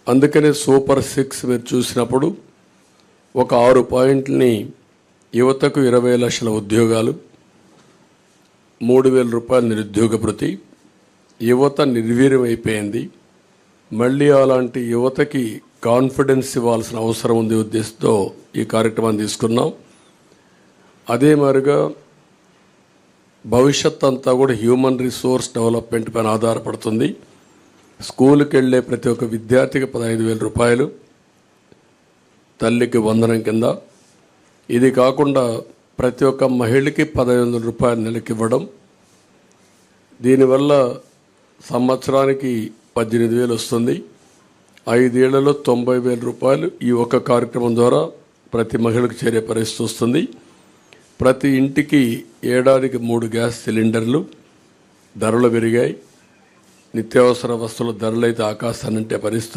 అందుకనే సూపర్ 6 మీరు చూసినప్పుడు ఒక 6 పాయింట్లని యువతకు 20 లక్షల ఉద్యోగాలు, 3,000 రూపాయల నిరుద్యోగ భృతి, యువత నిర్వీర్యం అయిపోయింది, మళ్ళీ అలాంటి యువతకి కాన్ఫిడెన్స్ ఇవ్వాల్సిన అవసరం ఉంది ఉద్దేశంతో ఈ కార్యక్రమాన్ని తీసుకున్నాం. అదే మాదిరిగా భవిష్యత్ అంతా కూడా హ్యూమన్ రిసోర్స్ డెవలప్మెంట్ పైన ఆధారపడుతుంది. స్కూల్కి వెళ్ళే ప్రతి ఒక్క విద్యార్థికి 15,000 రూపాయలు తల్లికి వందనం కింద, ఇది కాకుండా ప్రతి ఒక్క మహిళకి 1,500 రూపాయలు నెలకి ఇవ్వడం. దీనివల్ల సంవత్సరానికి 18,000 వస్తుంది. 5 ఏళ్లలో 90,000 రూపాయలు ఈ ఒక్క కార్యక్రమం ద్వారా ప్రతి మహిళకు చేరే పరిస్థితి వస్తుంది. ప్రతి ఇంటికి ఏడాదికి 3 గ్యాస్ సిలిండర్లు. ధరలు పెరిగాయి, నిత్యావసర వస్తువుల ధరలు అయితే ఆకాశాన్నంటే పరిస్థితి